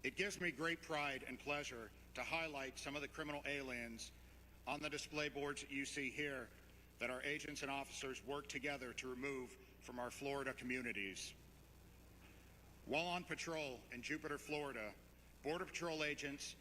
It gives me great pride and pleasure to highlight some of the criminal aliens on the display boards that you see here that our agents and officers work together to remove from our Florida communities. While on patrol in Jupiter, Florida, Border Patrol agents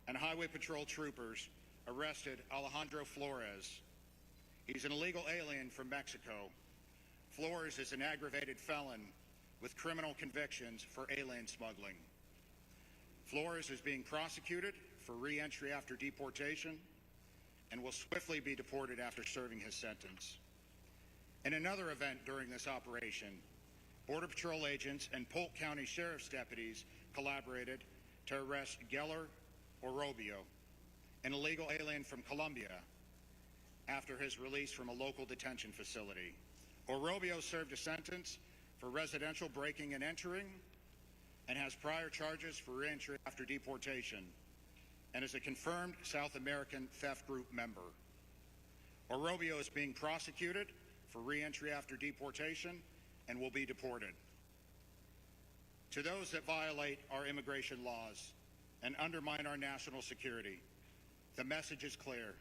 and Highway Patrol troopers arrested Alejandro Flores. He's an illegal alien from Mexico. Flores is an aggravated felon with criminal convictions for alien smuggling. Flores is being prosecuted for re-entry after deportation and will swiftly be deported after serving his sentence. In another event during this operation, Border Patrol agents and Polk County Sheriff's deputies collaborated to arrest Geller Orobio, an illegal alien from Colombia, after his release from a local detention facility. Orobio served a sentence for residential breaking and entering and has prior charges for re-entry after deportation and is a confirmed South American theft group member. Orobio is being prosecuted for re-entry after deportation and will be deported. To those that violate our immigration laws and undermine our national security, the message is clear.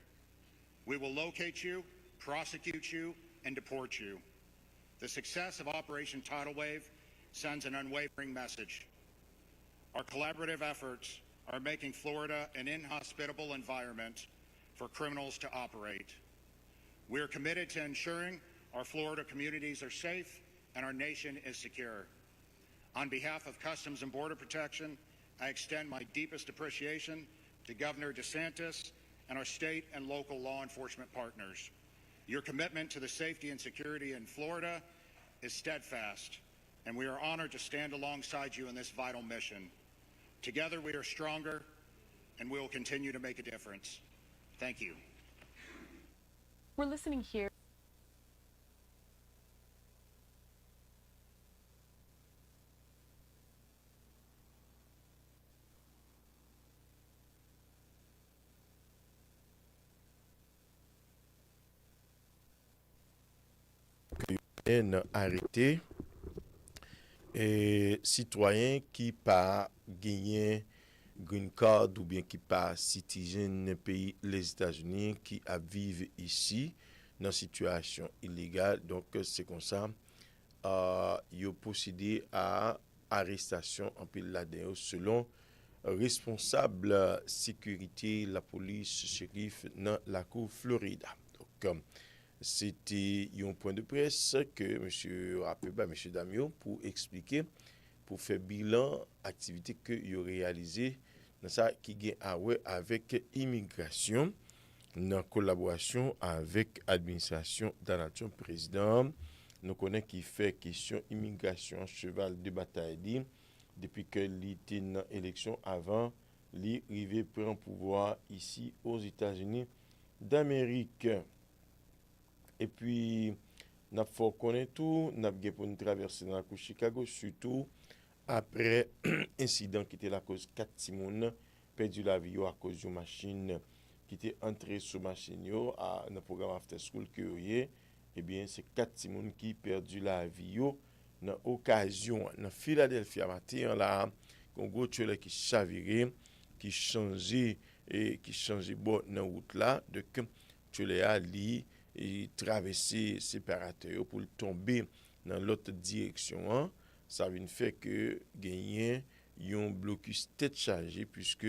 We will locate you, prosecute you, and deport you. The success of Operation Tidal Wave sends an unwavering message. Our collaborative efforts are making Florida an inhospitable environment for criminals to operate. We are committed to ensuring our Florida communities are safe and our nation is secure. On behalf of Customs and Border Protection, I extend my deepest appreciation to Governor DeSantis and our state and local law enforcement partners. Your commitment to the safety and security in Florida is steadfast, and we are honored to stand alongside you in this vital mission. Together we are stronger, and we will continue to make a difference. Thank you. We're listening here. Arrêté et citoyen qui pas gagné green card ou bien qui pas citizen pays les États-Unis qui a vivre ici dans situation illégale, donc c'est comme ça yo procédé à arrestation en pile là-dedans selon responsable sécurité la police shérif dans la cour Florida. Donc c'était un point de presse que monsieur rappelé monsieur Damio pour expliquer pour faire bilan activité que yo réalisé dans ça qui gain avec immigration en collaboration avec administration Donald Trump président. Nous connaissons qui fait question immigration cheval de bataille depuis que l'été dans élection avant l'arrivée prend pouvoir ici aux États-Unis d'Amérique. Et puis n'a faut connaître tout, n'a pour nous traverser dans la cour Chicago surtout après incident qui était la cause 4 personnes perdu la vie à cause d'une machine qui était entrée sur machine yo à dans programme after school que et bien c'est 4 personnes qui perdu la vie dans occasion dans Philadelphie matin là un gros tueur qui chaviré qui changeait bon dans route là de tueur a li et traverser séparateur pour tomber dans l'autre direction ça vient fait que gagner un blocus tête chargée puisque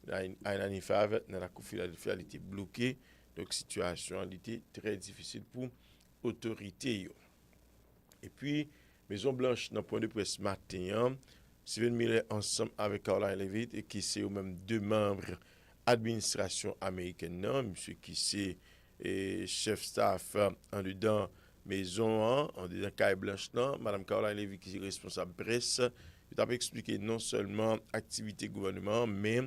la Nifave dans la cour Philadelphie elle était bloquée donc situation elle était très difficile pour autorité et puis Maison Blanche dans point de presse matin Steven Miller ensemble avec Caroline Levitt et qui c'est au même deux membres administration américaine monsieur qui c'est et chef staff en dedans maison en dedans Caille Blanche madame Caroline Levy qui est responsable presse il t'a expliqué non seulement activité gouvernement mais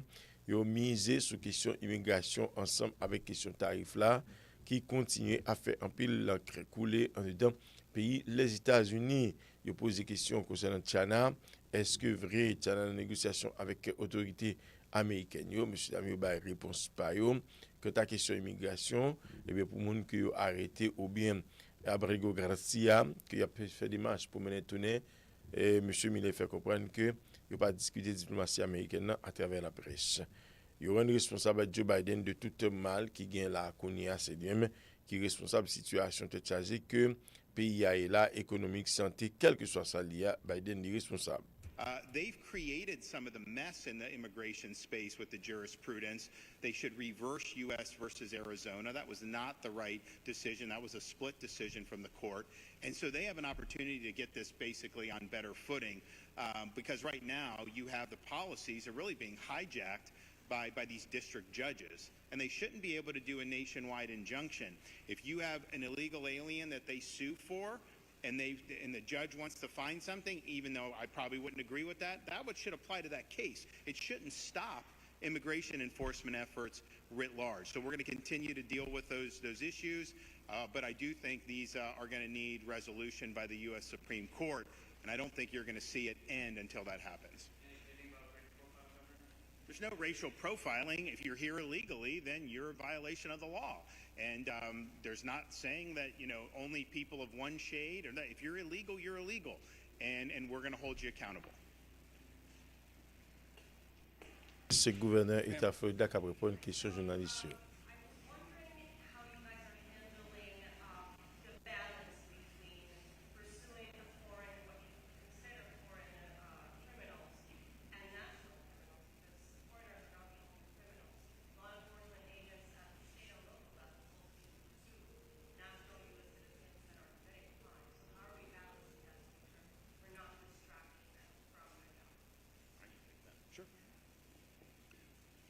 il a misé sur question immigration ensemble avec question tarif là qui continue à faire un pile l'encre couler en dedans pays les États-Unis il a posé question concernant China est-ce que vrai China en négociation avec autorité américaine monsieur Damio ba réponse pas yo que ta question immigration et bien pour monde qui ont arrêté ou bien Abrego Garcia qui a fait des marches pour mener tourner et monsieur Miller fait comprendre que yo pas discuter diplomatie américaine nan à travers la presse. Yo rend responsable Joe Biden de tout mal qui gagne la Konya c'est lui-même qui responsable situation te chargé que pays a là économique santé quel que soit ça lié Biden est responsable. They've created some of the mess in the immigration space with the jurisprudence. They should reverse U.S. versus Arizona. That was not the right decision. That was a split decision from the court. And so they have an opportunity to get this basically on better footing because right now you have the policies are really being hijacked by these district judges. And they shouldn't be able to do a nationwide injunction. If you have an illegal alien that they sue for, and the judge wants to find something, even though I probably wouldn't agree with that, that should apply to that case. It shouldn't stop immigration enforcement efforts writ large. So we're going to continue to deal with those issues, but I do think these are going to need resolution by the U.S. Supreme Court, and I don't think you're going to see it end until that happens. There's no racial profiling. If you're here illegally, then you're a violation of the law. And there's not saying that, only people of one shade, or that if you're illegal, you're illegal. And we're going to hold you accountable. Ce gouverneur État Florida qui a répondu à une question journaliste.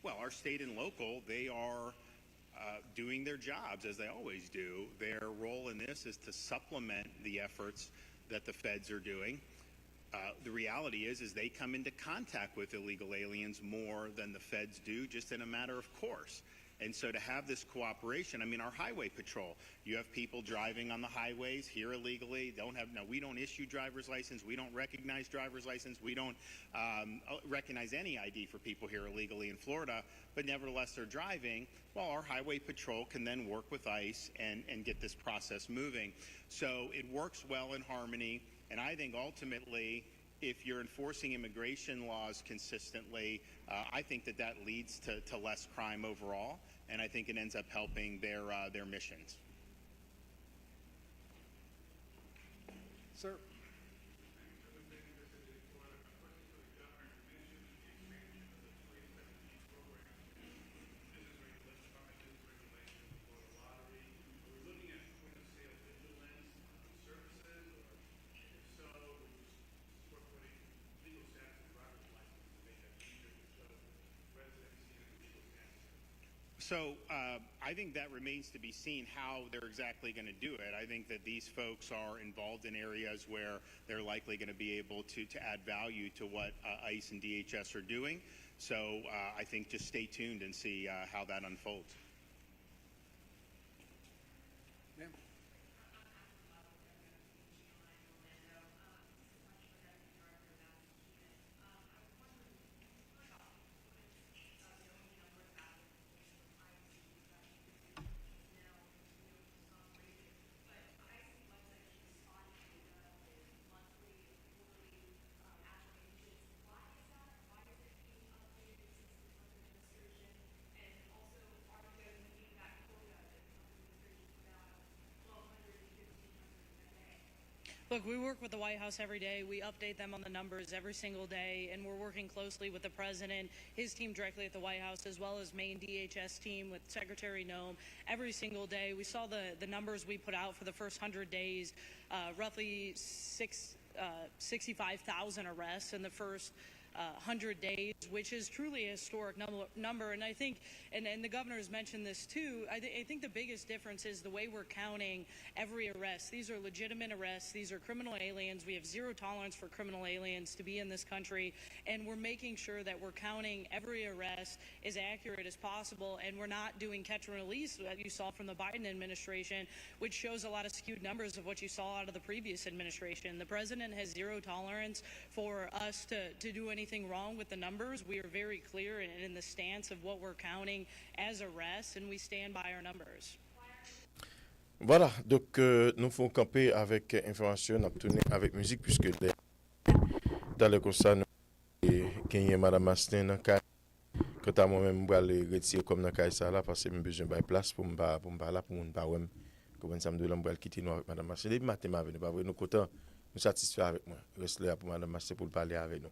Well, our state and local, they are doing their jobs as they always do. Their role in this is to supplement the efforts that the feds are doing. The reality is they come into contact with illegal aliens more than the feds do, just in a matter of course. And so to have this cooperation, our highway patrol, you have people driving on the highways here illegally, we don't issue driver's license, we don't recognize driver's license, we don't recognize any ID for people here illegally in Florida, but nevertheless they're driving. Well, our highway patrol can then work with ICE and get this process moving. So it works well in harmony, and I think ultimately, if you're enforcing immigration laws consistently, I think that leads to less crime overall, and I think it ends up helping their missions. Sir. So I think that remains to be seen how they're exactly going to do it. I think that these folks are involved in areas where they're likely going to be able to add value to what ICE and DHS are doing. So I think just stay tuned and see how that unfolds. Ma'am. Look, we work with the White House every day. We update them on the numbers every single day, and we're working closely with the president, his team directly at the White House, as well as Maine DHS team with Secretary Noem every single day. We saw the numbers we put out for the first 100 days, roughly 65,000 arrests in the first 100 days, which is truly a historic number. And I think, and the governor has mentioned this too, I think the biggest difference is the way we're counting every arrest. These are legitimate arrests. These are criminal aliens. We have zero tolerance for criminal aliens to be in this country. And we're making sure that we're counting every arrest as accurate as possible. And we're not doing catch and release that you saw from the Biden administration, which shows a lot of skewed numbers of what you saw out of the previous administration. The president has zero tolerance for us to do anything wrong with the numbers. We are very clear in the stance of what we're counting as arrests, and we stand by our numbers. Voilà, donc nous faisons camper avec information, nous tourner avec musique, puisque dans le concert, gagné Madame Mastin dans cas quand à moi-même je vais le retirer comme dans cas ça là parce que j'ai besoin de place pour me pas là pour me pas ouais comme ça me doit me quitter nous avec Madame Mastin depuis matin m'a venu pas vrai nous content nous satisfait avec moi reste là pour Madame Mastin pour parler avec nous